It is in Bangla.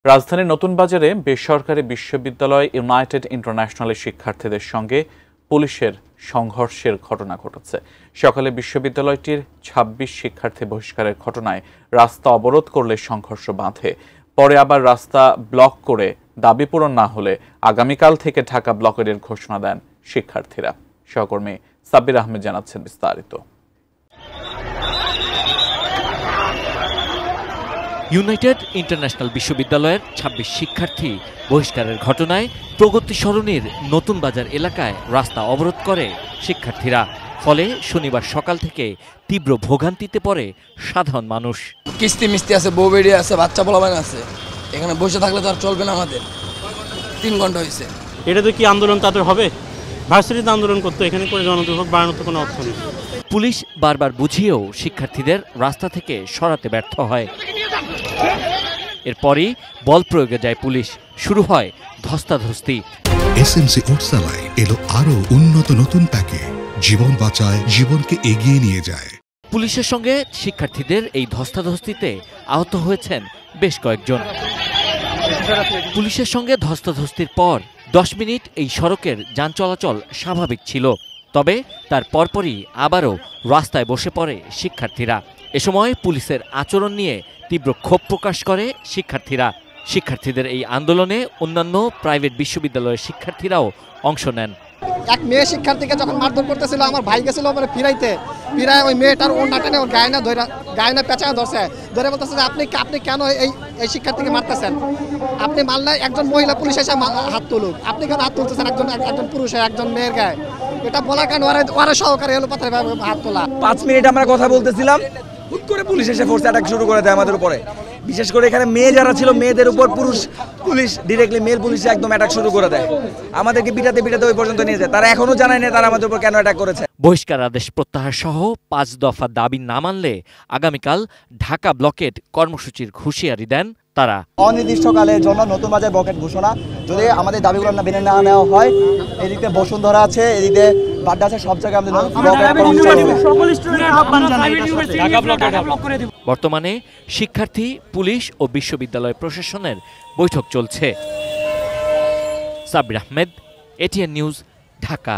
রাজধানীর নতুন বাজারে বেসরকারি বিশ্ববিদ্যালয় ইউনাইটেড ইন্টারন্যাশনালের শিক্ষার্থীদের সঙ্গে পুলিশের সংঘর্ষের ঘটনা ঘটেছে। সকালে বিশ্ববিদ্যালয়টির ২৬ শিক্ষার্থী বহিষ্কারের ঘটনায় রাস্তা অবরোধ করলে সংঘর্ষ বাধে। পরে আবার রাস্তা ব্লক করে দাবি পূরণ না হলে আগামীকাল থেকে ঢাকা ব্লকের ঘোষণা দেন শিক্ষার্থীরা। সহকর্মী সাব্বির আহমেদ জানাচ্ছেন বিস্তারিত। ইউনাইটেড ইন্টারন্যাশনাল বিশ্ববিদ্যালয়ের ২৬ শিক্ষার্থী বহিষ্কারের ঘটনায় প্রগতি সরণির নতুন বাজার এলাকায় রাস্তা অবরোধ করে শিক্ষার্থীরা। ফলে শনিবার সকাল থেকে তীব্র ভোগান্তিতে পড়ে সাধারণ মানুষ। কিস্তি মিস্তি আছে, বউ বেরিয়ে আছে, বাচ্চা পোলাপান আছে, এখানে বসে থাকলে তো আর চলবে না। আমাদের ৩ ঘন্টা হয়েছে। এটা তো কি আন্দোলন তাদের হবে? ভার্সিটিতে আন্দোলন করতে, এখানে করে জনদুর্ভোগ বাড়ানোর তো কোনো অর্থ নেই। পুলিশ বারবার বুঝিয়েও শিক্ষার্থীদের রাস্তা থেকে সরাতে ব্যর্থ হয়। এরপরই বল প্রয়োগে যায় পুলিশ, শুরু হয় ধস্তাধস্তি। এসএমসি ওটসালাই এলো আরো উন্নত নতুন প্যাকে, জীবন বাঁচায়, জীবনকে এগিয়ে নিয়ে যায়। পুলিশের সঙ্গে শিক্ষার্থীদের এই ধস্তাধস্তিতে আহত হয়েছেন বেশ কয়েকজন। পুলিশের সঙ্গে ধস্তাধস্তির পর 10 মিনিট এই সড়কের যান চলাচল স্বাভাবিক ছিল। তবে তার পরপরই আবারও রাস্তায় বসে পড়ে শিক্ষার্থীরা। এ সময় পুলিশের আচরণ নিয়ে তীব্র ক্ষোভ প্রকাশ করে শিক্ষার্থীরা। শিক্ষার্থীদের এই আন্দোলনে অন্যান্য প্রাইভেট বিশ্ববিদ্যালয়ের শিক্ষার্থীরাও অংশ নেন। এক মেয়ে শিক্ষার্থীকে যখন মারধর করতেছিল, আমার ভাই গেছিল ফিরাইতে, ফিরায় ওই মেয়েটার ওর নাটানে ওর গায়ে না পেঁচা ধরছে, ধরে বলতেছে যে আপনি কেন এই শিক্ষার্থীকে মারতেছেন? আপনি মারলে একজন মহিলা পুলিশ এসে হাত তুলুক, আপনি কেন হাত তুলতেছেন একজন পুরুষের একজন মেয়ের গায়ে? এটা বলা কেন? ওরা সহকারে এলো পাথরে হাত তোলা। 5 মিনিট আমরা কথা বলতেছিলাম, হুট করে পুলিশ এসে ফোর্স অ্যাটাক শুরু করে দেয় আমাদের উপরে। বিশেষ করে এখানে মেয়ে যারা ছিল, মেয়েদের উপর পুলিশ ডিরেক্টলি মেল পুলিশ একদম অ্যাটাক শুরু করে দেয়। আমাদেরকে পিটাতে ওই পর্যন্ত নিয়ে যায়। তারা এখনো জানায় না তারা আমাদের উপর কেন অ্যাটাক করেছে। বহিষ্কার আদেশ প্রত্যাহার সহ 5 দফা দাবি না মানলে আগামীকাল ঢাকা ব্লকেট কর্মসূচির হুঁশিয়ারি দেন তারা। অনির্দিষ্টকালের জন্য নতুন বাজার ব্লকেট ঘোষণা যদি আমাদের দাবিগুলো না মেনে না নেওয়া হয়, এদিকে বসুন্ধরা আছে, এদিকে বাড্ডা আছে, সব জায়গায় বর্তমানে শিক্ষার্থী, পুলিশ ও বিশ্ববিদ্যালয় প্রশাসনের বৈঠক চলছে। Sabbir Ahmed, ATN news, Dhaka.